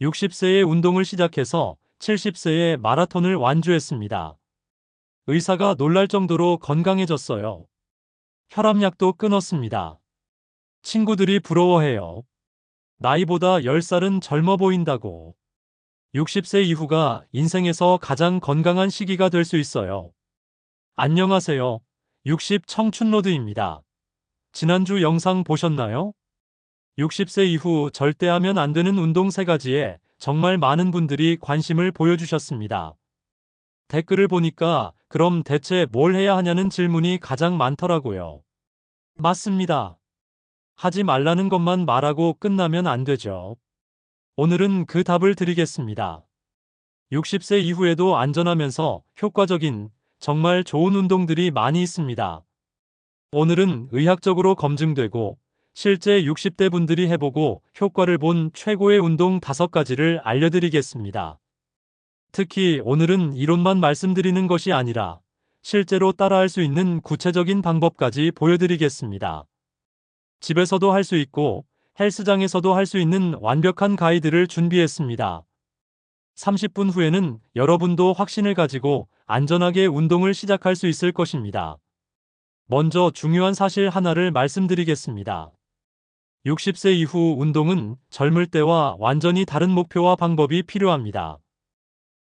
60세에 운동을 시작해서 70세에 마라톤을 완주했습니다. 의사가 놀랄 정도로 건강해졌어요. 혈압약도 끊었습니다. 친구들이 부러워해요. 나이보다 10살은 젊어 보인다고. 60세 이후가 인생에서 가장 건강한 시기가 될 수 있어요. 안녕하세요. 60 청춘로드입니다. 지난주 영상 보셨나요? 60세 이후 절대 하면 안 되는 운동 3가지에 정말 많은 분들이 관심을 보여주셨습니다. 댓글을 보니까 그럼 대체 뭘 해야 하냐는 질문이 가장 많더라고요. 맞습니다. 하지 말라는 것만 말하고 끝나면 안 되죠. 오늘은 그 답을 드리겠습니다. 60세 이후에도 안전하면서 효과적인 정말 좋은 운동들이 많이 있습니다. 오늘은 의학적으로 검증되고 실제 60대 분들이 해보고 효과를 본 최고의 운동 5가지를 알려드리겠습니다. 특히 오늘은 이론만 말씀드리는 것이 아니라 실제로 따라할 수 있는 구체적인 방법까지 보여드리겠습니다. 집에서도 할 수 있고 헬스장에서도 할 수 있는 완벽한 가이드를 준비했습니다. 30분 후에는 여러분도 확신을 가지고 안전하게 운동을 시작할 수 있을 것입니다. 먼저 중요한 사실 하나를 말씀드리겠습니다. 60세 이후 운동은 젊을 때와 완전히 다른 목표와 방법이 필요합니다.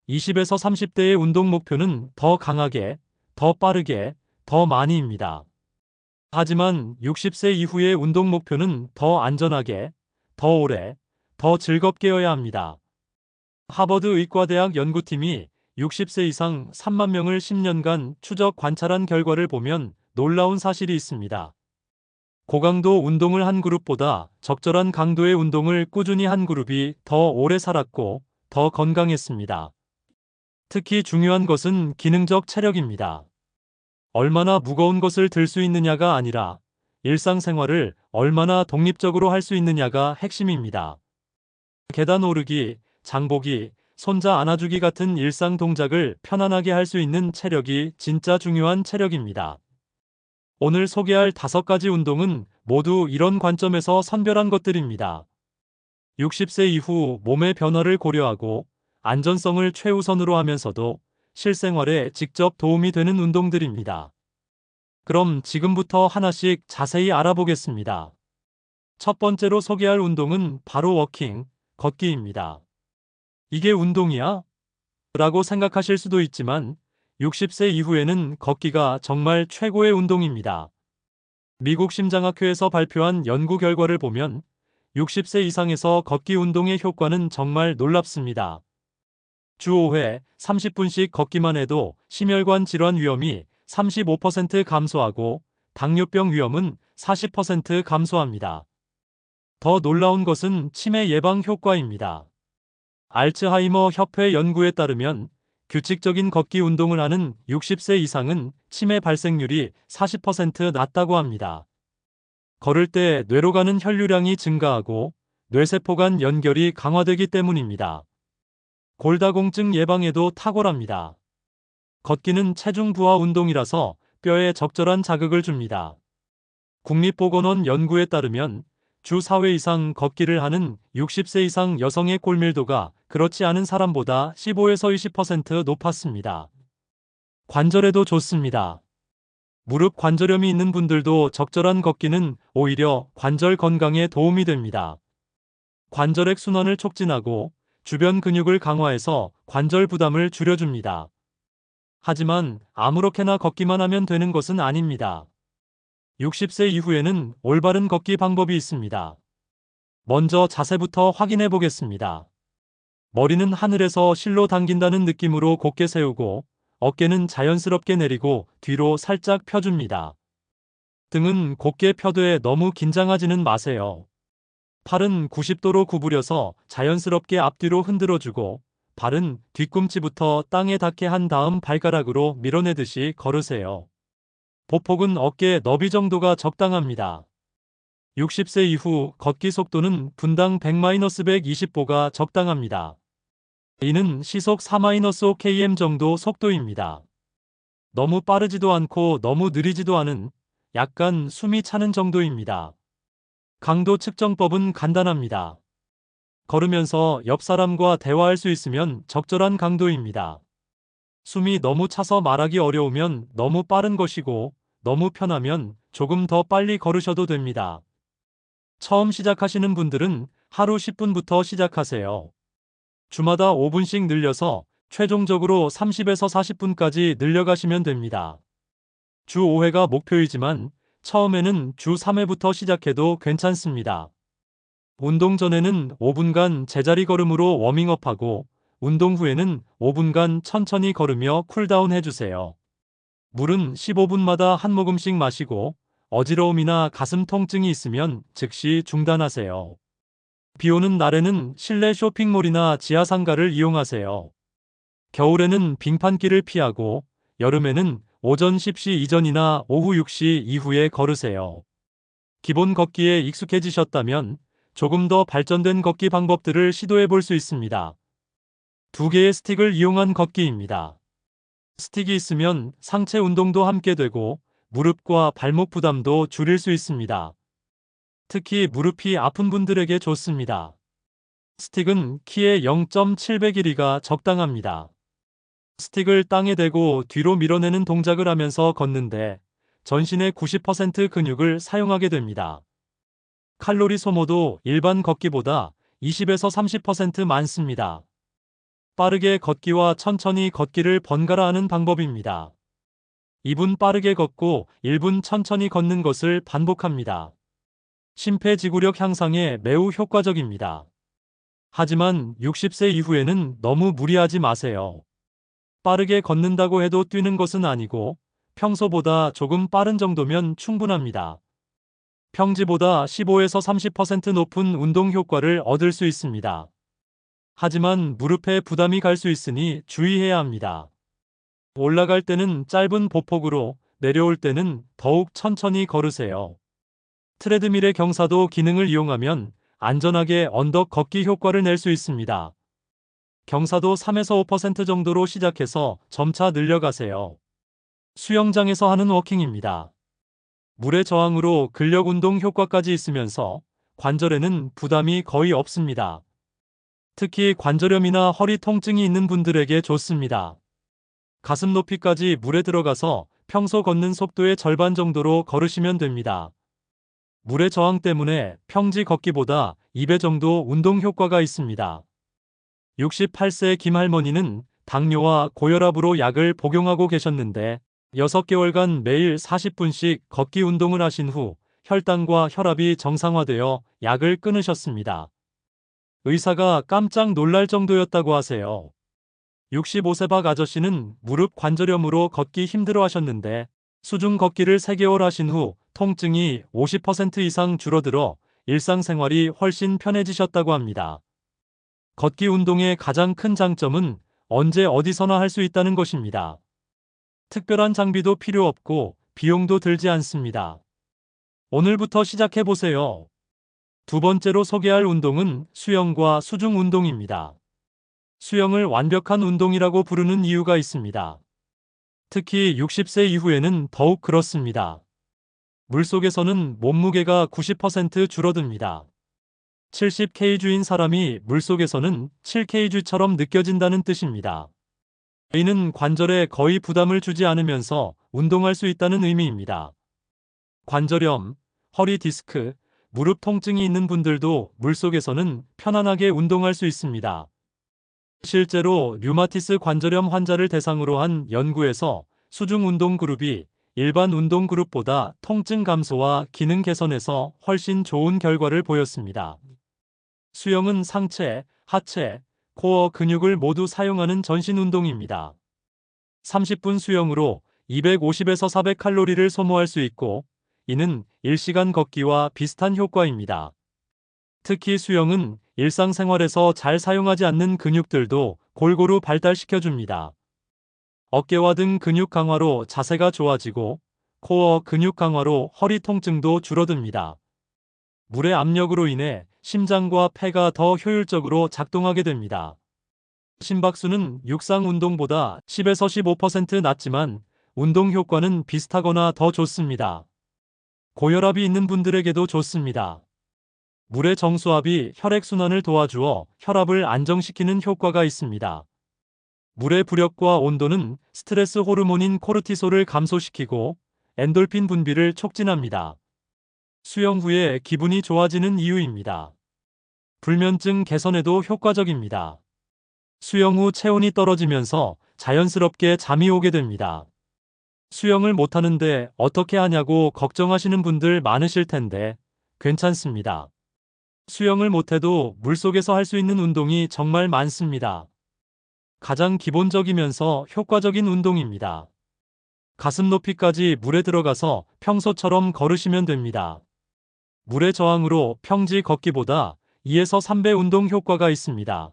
20에서 30대의 운동 목표는 더 강하게, 더 빠르게, 더 많이입니다. 하지만 60세 이후의 운동 목표는 더 안전하게, 더 오래, 더 즐겁게여야 합니다. 하버드 의과대학 연구팀이 60세 이상 3만 명을 10년간 추적 관찰한 결과를 보면 놀라운 사실이 있습니다. 고강도 운동을 한 그룹보다 적절한 강도의 운동을 꾸준히 한 그룹이 더 오래 살았고 더 건강했습니다. 특히 중요한 것은 기능적 체력입니다. 얼마나 무거운 것을 들 수 있느냐가 아니라 일상생활을 얼마나 독립적으로 할 수 있느냐가 핵심입니다. 계단 오르기, 장보기, 손자 안아주기 같은 일상 동작을 편안하게 할 수 있는 체력이 진짜 중요한 체력입니다. 오늘 소개할 5가지 운동은 모두 이런 관점에서 선별한 것들입니다. 60세 이후 몸의 변화를 고려하고 안전성을 최우선으로 하면서도 실생활에 직접 도움이 되는 운동들입니다. 그럼 지금부터 하나씩 자세히 알아보겠습니다. 첫 번째로 소개할 운동은 바로 워킹, 걷기입니다. 이게 운동이야? 라고 생각하실 수도 있지만 60세 이후에는 걷기가 정말 최고의 운동입니다. 미국 심장학회에서 발표한 연구 결과를 보면 60세 이상에서 걷기 운동의 효과는 정말 놀랍습니다. 주 5회 30분씩 걷기만 해도 심혈관 질환 위험이 35% 감소하고 당뇨병 위험은 40% 감소합니다. 더 놀라운 것은 치매 예방 효과입니다. 알츠하이머 협회 연구에 따르면 규칙적인 걷기 운동을 하는 60세 이상은 치매 발생률이 40% 낮다고 합니다. 걸을 때 뇌로 가는 혈류량이 증가하고 뇌세포 간 연결이 강화되기 때문입니다. 골다공증 예방에도 탁월합니다. 걷기는 체중 부하 운동이라서 뼈에 적절한 자극을 줍니다. 국립보건원 연구에 따르면 주 4회 이상 걷기를 하는 60세 이상 여성의 골밀도가 그렇지 않은 사람보다 15에서 20% 높았습니다. 관절에도 좋습니다. 무릎 관절염이 있는 분들도 적절한 걷기는 오히려 관절 건강에 도움이 됩니다. 관절액 순환을 촉진하고 주변 근육을 강화해서 관절 부담을 줄여줍니다. 하지만 아무렇게나 걷기만 하면 되는 것은 아닙니다. 60세 이후에는 올바른 걷기 방법이 있습니다. 먼저 자세부터 확인해 보겠습니다. 머리는 하늘에서 실로 당긴다는 느낌으로 곧게 세우고 어깨는 자연스럽게 내리고 뒤로 살짝 펴줍니다. 등은 곧게 펴되 너무 긴장하지는 마세요. 팔은 90도로 구부려서 자연스럽게 앞뒤로 흔들어주고 발은 뒤꿈치부터 땅에 닿게 한 다음 발가락으로 밀어내듯이 걸으세요. 보폭은 어깨 너비 정도가 적당합니다. 60세 이후 걷기 속도는 분당 100-120보가 적당합니다. 이는 시속 4-5km 정도 속도입니다. 너무 빠르지도 않고 너무 느리지도 않은 약간 숨이 차는 정도입니다. 강도 측정법은 간단합니다. 걸으면서 옆 사람과 대화할 수 있으면 적절한 강도입니다. 숨이 너무 차서 말하기 어려우면 너무 빠른 것이고, 너무 편하면 조금 더 빨리 걸으셔도 됩니다. 처음 시작하시는 분들은 하루 10분부터 시작하세요. 주마다 5분씩 늘려서 최종적으로 30에서 40분까지 늘려가시면 됩니다. 주 5회가 목표이지만 처음에는 주 3회부터 시작해도 괜찮습니다. 운동 전에는 5분간 제자리 걸음으로 워밍업하고 운동 후에는 5분간 천천히 걸으며 쿨다운 해주세요. 물은 15분마다 한 모금씩 마시고 어지러움이나 가슴 통증이 있으면 즉시 중단하세요. 비 오는 날에는 실내 쇼핑몰이나 지하상가를 이용하세요. 겨울에는 빙판길을 피하고 여름에는 오전 10시 이전이나 오후 6시 이후에 걸으세요. 기본 걷기에 익숙해지셨다면 조금 더 발전된 걷기 방법들을 시도해 볼 수 있습니다. 두 개의 스틱을 이용한 걷기입니다. 스틱이 있으면 상체 운동도 함께 되고 무릎과 발목 부담도 줄일 수 있습니다. 특히 무릎이 아픈 분들에게 좋습니다. 스틱은 키의 0.7배 길이가 적당합니다. 스틱을 땅에 대고 뒤로 밀어내는 동작을 하면서 걷는데 전신의 90% 근육을 사용하게 됩니다. 칼로리 소모도 일반 걷기보다 20에서 30% 많습니다. 빠르게 걷기와 천천히 걷기를 번갈아 하는 방법입니다. 2분 빠르게 걷고 1분 천천히 걷는 것을 반복합니다. 심폐지구력 향상에 매우 효과적입니다. 하지만 60세 이후에는 너무 무리하지 마세요. 빠르게 걷는다고 해도 뛰는 것은 아니고 평소보다 조금 빠른 정도면 충분합니다. 평지보다 15에서 30% 높은 운동 효과를 얻을 수 있습니다. 하지만 무릎에 부담이 갈 수 있으니 주의해야 합니다. 올라갈 때는 짧은 보폭으로, 내려올 때는 더욱 천천히 걸으세요. 트레드밀의 경사도 기능을 이용하면 안전하게 언덕 걷기 효과를 낼 수 있습니다. 경사도 3에서 5% 정도로 시작해서 점차 늘려가세요. 수영장에서 하는 워킹입니다. 물의 저항으로 근력 운동 효과까지 있으면서 관절에는 부담이 거의 없습니다. 특히 관절염이나 허리 통증이 있는 분들에게 좋습니다. 가슴 높이까지 물에 들어가서 평소 걷는 속도의 절반 정도로 걸으시면 됩니다. 물의 저항 때문에 평지 걷기보다 2배 정도 운동 효과가 있습니다. 68세 김할머니는 당뇨와 고혈압으로 약을 복용하고 계셨는데 6개월간 매일 40분씩 걷기 운동을 하신 후 혈당과 혈압이 정상화되어 약을 끊으셨습니다. 의사가 깜짝 놀랄 정도였다고 하세요. 65세 박 아저씨는 무릎 관절염으로 걷기 힘들어 하셨는데 수중 걷기를 3개월 하신 후 통증이 50% 이상 줄어들어 일상생활이 훨씬 편해지셨다고 합니다. 걷기 운동의 가장 큰 장점은 언제 어디서나 할 수 있다는 것입니다. 특별한 장비도 필요 없고 비용도 들지 않습니다. 오늘부터 시작해 보세요. 두 번째로 소개할 운동은 수영과 수중 운동입니다. 수영을 완벽한 운동이라고 부르는 이유가 있습니다. 특히 60세 이후에는 더욱 그렇습니다. 물속에서는 몸무게가 90% 줄어듭니다. 70kg인 사람이 물속에서는 7kg처럼 느껴진다는 뜻입니다. 이는 관절에 거의 부담을 주지 않으면서 운동할 수 있다는 의미입니다. 관절염, 허리 디스크, 무릎 통증이 있는 분들도 물속에서는 편안하게 운동할 수 있습니다. 실제로 류마티스 관절염 환자를 대상으로 한 연구에서 수중 운동 그룹이 일반 운동 그룹보다 통증 감소와 기능 개선에서 훨씬 좋은 결과를 보였습니다. 수영은 상체, 하체, 코어 근육을 모두 사용하는 전신 운동입니다. 30분 수영으로 250에서 400칼로리를 소모할 수 있고, 이는 1시간 걷기와 비슷한 효과입니다. 특히 수영은 일상생활에서 잘 사용하지 않는 근육들도 골고루 발달시켜줍니다. 어깨와 등 근육 강화로 자세가 좋아지고, 코어 근육 강화로 허리 통증도 줄어듭니다. 물의 압력으로 인해 심장과 폐가 더 효율적으로 작동하게 됩니다. 심박수는 육상 운동보다 10에서 15% 낮지만 운동 효과는 비슷하거나 더 좋습니다. 고혈압이 있는 분들에게도 좋습니다. 물의 정수압이 혈액순환을 도와주어 혈압을 안정시키는 효과가 있습니다. 물의 부력과 온도는 스트레스 호르몬인 코르티솔을 감소시키고 엔돌핀 분비를 촉진합니다. 수영 후에 기분이 좋아지는 이유입니다. 불면증 개선에도 효과적입니다. 수영 후 체온이 떨어지면서 자연스럽게 잠이 오게 됩니다. 수영을 못하는데 어떻게 하냐고 걱정하시는 분들 많으실 텐데 괜찮습니다. 수영을 못해도 물속에서 할 수 있는 운동이 정말 많습니다. 가장 기본적이면서 효과적인 운동입니다. 가슴 높이까지 물에 들어가서 평소처럼 걸으시면 됩니다. 물의 저항으로 평지 걷기보다 2에서 3배 운동 효과가 있습니다.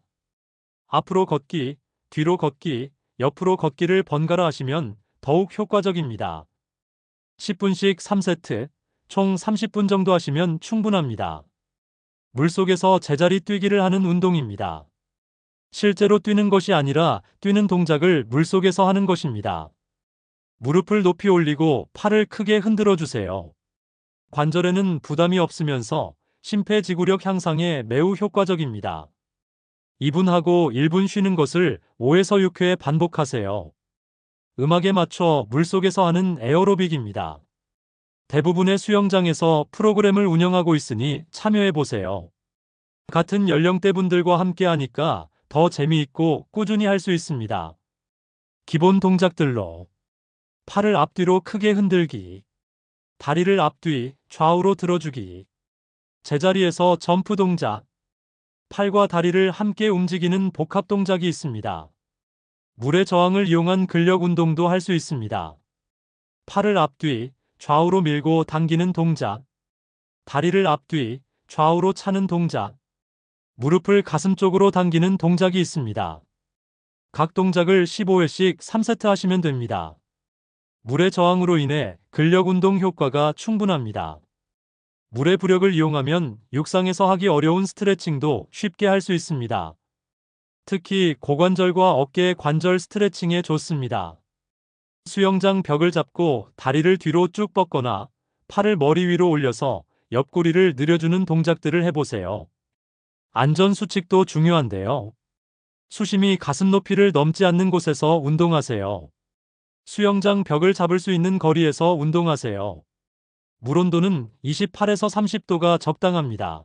앞으로 걷기, 뒤로 걷기, 옆으로 걷기를 번갈아 하시면 더욱 효과적입니다. 10분씩 3세트, 총 30분 정도 하시면 충분합니다. 물속에서 제자리 뛰기를 하는 운동입니다. 실제로 뛰는 것이 아니라 뛰는 동작을 물속에서 하는 것입니다. 무릎을 높이 올리고 팔을 크게 흔들어 주세요. 관절에는 부담이 없으면서 심폐지구력 향상에 매우 효과적입니다. 2분 하고 1분 쉬는 것을 5에서 6회 반복하세요. 음악에 맞춰 물속에서 하는 에어로빅입니다. 대부분의 수영장에서 프로그램을 운영하고 있으니 참여해보세요. 같은 연령대 분들과 함께 하니까 더 재미있고 꾸준히 할 수 있습니다. 기본 동작들로 팔을 앞뒤로 크게 흔들기, 다리를 앞뒤, 좌우로 들어주기, 제자리에서 점프 동작, 팔과 다리를 함께 움직이는 복합 동작이 있습니다. 물의 저항을 이용한 근력 운동도 할 수 있습니다. 팔을 앞뒤, 좌우로 밀고 당기는 동작, 다리를 앞뒤, 좌우로 차는 동작, 무릎을 가슴 쪽으로 당기는 동작이 있습니다. 각 동작을 15회씩 3세트 하시면 됩니다. 물의 저항으로 인해 근력 운동 효과가 충분합니다. 물의 부력을 이용하면 육상에서 하기 어려운 스트레칭도 쉽게 할 수 있습니다. 특히 고관절과 어깨 관절 스트레칭에 좋습니다. 수영장 벽을 잡고 다리를 뒤로 쭉 뻗거나 팔을 머리 위로 올려서 옆구리를 늘여주는 동작들을 해보세요. 안전 수칙도 중요한데요. 수심이 가슴 높이를 넘지 않는 곳에서 운동하세요. 수영장 벽을 잡을 수 있는 거리에서 운동하세요. 물 온도는 28에서 30도가 적당합니다.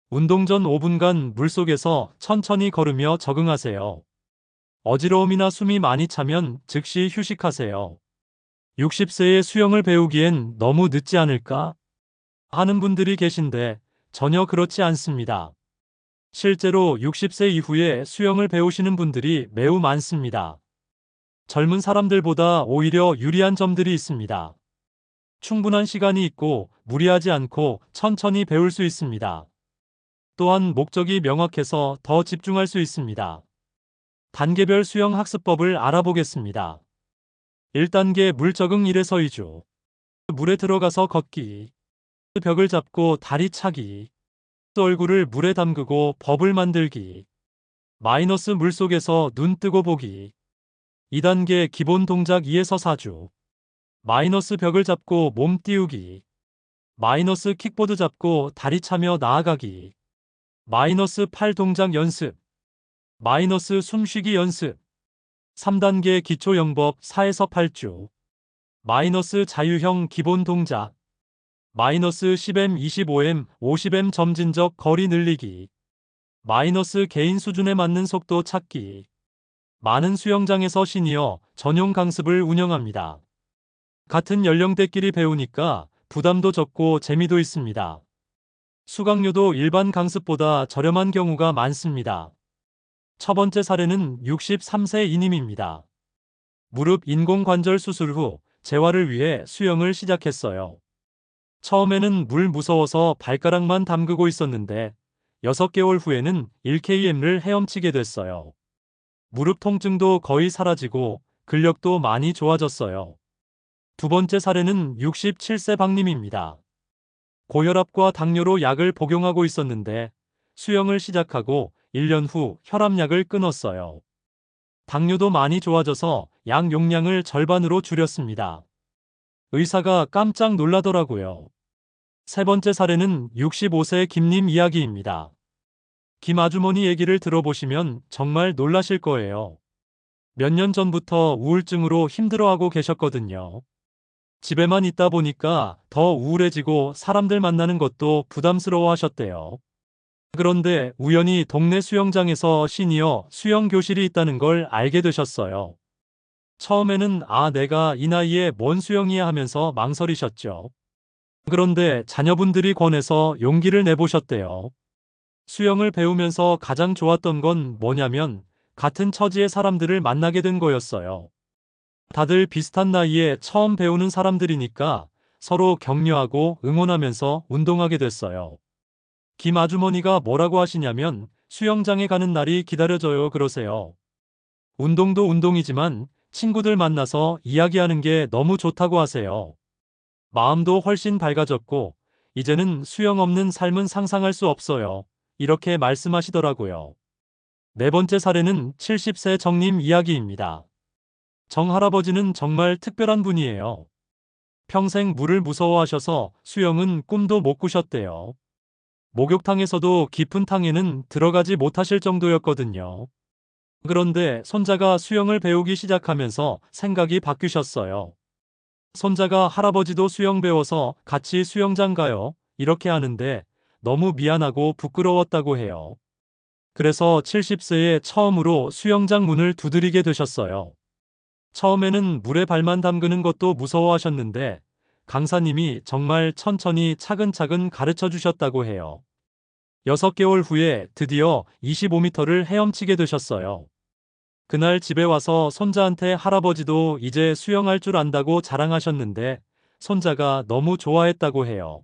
운동 전 5분간 물속에서 천천히 걸으며 적응하세요. 어지러움이나 숨이 많이 차면 즉시 휴식하세요. 60세에 수영을 배우기엔 너무 늦지 않을까? 하는 분들이 계신데 전혀 그렇지 않습니다. 실제로 60세 이후에 수영을 배우시는 분들이 매우 많습니다. 젊은 사람들보다 오히려 유리한 점들이 있습니다. 충분한 시간이 있고 무리하지 않고 천천히 배울 수 있습니다. 또한 목적이 명확해서 더 집중할 수 있습니다. 단계별 수영 학습법을 알아보겠습니다. 1단계 물 적응 1에서 2주. 물에 들어가서 걷기. 벽을 잡고 다리 차기. 얼굴을 물에 담그고 버블 만들기. 마이너스 물속에서 눈 뜨고 보기. 2단계 기본 동작 2에서 4주. 마이너스 벽을 잡고 몸 띄우기. 마이너스 킥보드 잡고 다리 차며 나아가기. 마이너스 팔 동작 연습. 마이너스 숨쉬기 연습. 3단계 기초 영법 4에서 8주. 마이너스 자유형 기본 동작. 마이너스 10m, 25m, 50m 점진적 거리 늘리기. 마이너스 개인 수준에 맞는 속도 찾기. 많은 수영장에서 시니어 전용 강습을 운영합니다. 같은 연령대끼리 배우니까 부담도 적고 재미도 있습니다. 수강료도 일반 강습보다 저렴한 경우가 많습니다. 첫 번째 사례는 63세 이님입니다. 무릎 인공관절 수술 후 재활을 위해 수영을 시작했어요. 처음에는 물 무서워서 발가락만 담그고 있었는데 6개월 후에는 1km를 헤엄치게 됐어요. 무릎 통증도 거의 사라지고 근력도 많이 좋아졌어요. 두 번째 사례는 67세 박님입니다. 고혈압과 당뇨로 약을 복용하고 있었는데 수영을 시작하고 1년 후 혈압약을 끊었어요. 당뇨도 많이 좋아져서 약 용량을 절반으로 줄였습니다. 의사가 깜짝 놀라더라고요. 세 번째 사례는 65세 김님 이야기입니다. 김 아주머니 얘기를 들어보시면 정말 놀라실 거예요. 몇 년 전부터 우울증으로 힘들어하고 계셨거든요. 집에만 있다 보니까 더 우울해지고 사람들 만나는 것도 부담스러워 하셨대요. 그런데 우연히 동네 수영장에서 시니어 수영 교실이 있다는 걸 알게 되셨어요. 처음에는 내가 이 나이에 뭔 수영이야 하면서 망설이셨죠. 그런데 자녀분들이 권해서 용기를 내보셨대요. 수영을 배우면서 가장 좋았던 건 뭐냐면 같은 처지의 사람들을 만나게 된 거였어요. 다들 비슷한 나이에 처음 배우는 사람들이니까 서로 격려하고 응원하면서 운동하게 됐어요. 김 아주머니가 뭐라고 하시냐면 수영장에 가는 날이 기다려져요 그러세요. 운동도 운동이지만 친구들 만나서 이야기하는 게 너무 좋다고 하세요. 마음도 훨씬 밝아졌고 이제는 수영 없는 삶은 상상할 수 없어요. 이렇게 말씀하시더라고요. 네 번째 사례는 70세 정님 이야기입니다. 정 할아버지는 정말 특별한 분이에요. 평생 물을 무서워하셔서 수영은 꿈도 못 꾸셨대요. 목욕탕에서도 깊은 탕에는 들어가지 못하실 정도였거든요. 그런데 손자가 수영을 배우기 시작하면서 생각이 바뀌셨어요. 손자가 할아버지도 수영 배워서 같이 수영장 가요. 이렇게 하는데 너무 미안하고 부끄러웠다고 해요. 그래서 70세에 처음으로 수영장 문을 두드리게 되셨어요. 처음에는 물에 발만 담그는 것도 무서워하셨는데 강사님이 정말 천천히 차근차근 가르쳐 주셨다고 해요. 6개월 후에 드디어 25m를 헤엄치게 되셨어요. 그날 집에 와서 손자한테 할아버지도 이제 수영할 줄 안다고 자랑하셨는데 손자가 너무 좋아했다고 해요.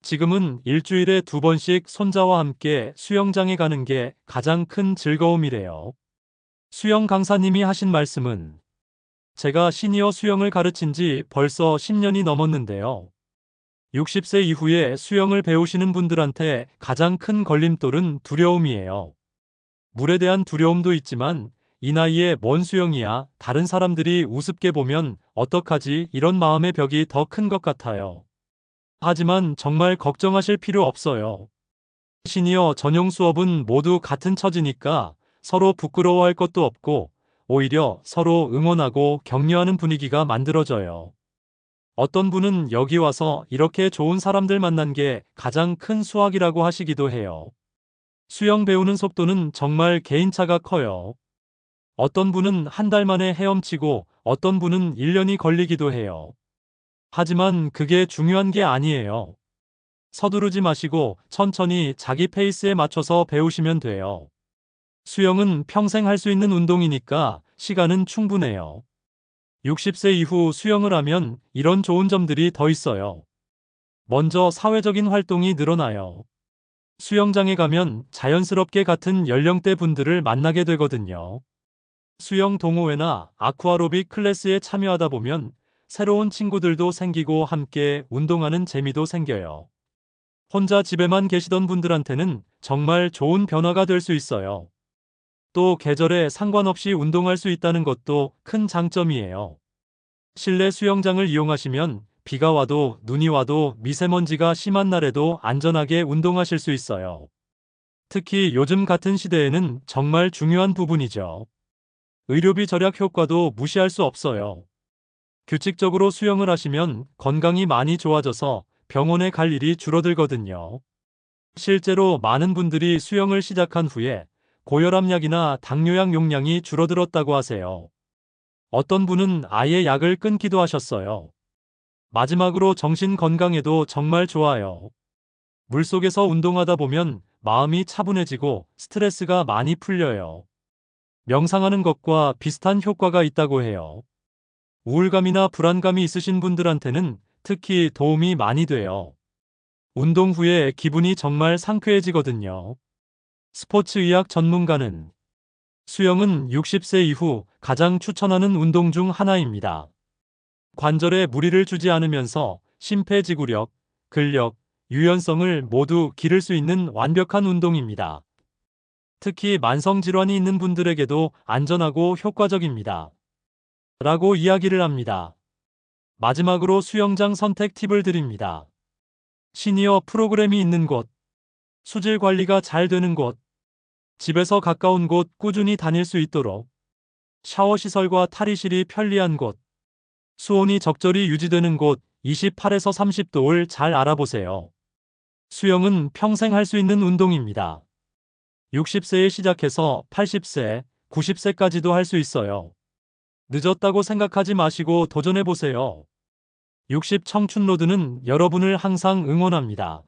지금은 일주일에 2번씩 손자와 함께 수영장에 가는 게 가장 큰 즐거움이래요. 수영 강사님이 하신 말씀은 제가 시니어 수영을 가르친 지 벌써 10년이 넘었는데요. 60세 이후에 수영을 배우시는 분들한테 가장 큰 걸림돌은 두려움이에요. 물에 대한 두려움도 있지만 이 나이에 뭔 수영이야, 다른 사람들이 우습게 보면 어떡하지 이런 마음의 벽이 더 큰 것 같아요. 하지만 정말 걱정하실 필요 없어요. 시니어 전용 수업은 모두 같은 처지니까 서로 부끄러워할 것도 없고 오히려 서로 응원하고 격려하는 분위기가 만들어져요. 어떤 분은 여기 와서 이렇게 좋은 사람들 만난 게 가장 큰 수확이라고 하시기도 해요. 수영 배우는 속도는 정말 개인차가 커요. 어떤 분은 한 달 만에 헤엄치고 어떤 분은 1년이 걸리기도 해요. 하지만 그게 중요한 게 아니에요. 서두르지 마시고 천천히 자기 페이스에 맞춰서 배우시면 돼요. 수영은 평생 할 수 있는 운동이니까 시간은 충분해요. 60세 이후 수영을 하면 이런 좋은 점들이 더 있어요. 먼저 사회적인 활동이 늘어나요. 수영장에 가면 자연스럽게 같은 연령대 분들을 만나게 되거든요. 수영 동호회나 아쿠아로빅 클래스에 참여하다 보면 새로운 친구들도 생기고 함께 운동하는 재미도 생겨요. 혼자 집에만 계시던 분들한테는 정말 좋은 변화가 될 수 있어요. 또 계절에 상관없이 운동할 수 있다는 것도 큰 장점이에요. 실내 수영장을 이용하시면 비가 와도 눈이 와도 미세먼지가 심한 날에도 안전하게 운동하실 수 있어요. 특히 요즘 같은 시대에는 정말 중요한 부분이죠. 의료비 절약 효과도 무시할 수 없어요. 규칙적으로 수영을 하시면 건강이 많이 좋아져서 병원에 갈 일이 줄어들거든요. 실제로 많은 분들이 수영을 시작한 후에 고혈압약이나 당뇨약 용량이 줄어들었다고 하세요. 어떤 분은 아예 약을 끊기도 하셨어요. 마지막으로 정신 건강에도 정말 좋아요. 물속에서 운동하다 보면 마음이 차분해지고 스트레스가 많이 풀려요. 명상하는 것과 비슷한 효과가 있다고 해요. 우울감이나 불안감이 있으신 분들한테는 특히 도움이 많이 돼요. 운동 후에 기분이 정말 상쾌해지거든요. 스포츠의학 전문가는 수영은 60세 이후 가장 추천하는 운동 중 하나입니다. 관절에 무리를 주지 않으면서 심폐지구력, 근력, 유연성을 모두 기를 수 있는 완벽한 운동입니다. 특히 만성질환이 있는 분들에게도 안전하고 효과적입니다. 라고 이야기를 합니다. 마지막으로 수영장 선택 팁을 드립니다. 시니어 프로그램이 있는 곳, 수질 관리가 잘 되는 곳, 집에서 가까운 곳 꾸준히 다닐 수 있도록 샤워 시설과 탈의실이 편리한 곳, 수온이 적절히 유지되는 곳 28에서 30도를 잘 알아보세요. 수영은 평생 할 수 있는 운동입니다. 60세에 시작해서 80세, 90세까지도 할 수 있어요. 늦었다고 생각하지 마시고 도전해보세요. 60 청춘 로드는 여러분을 항상 응원합니다.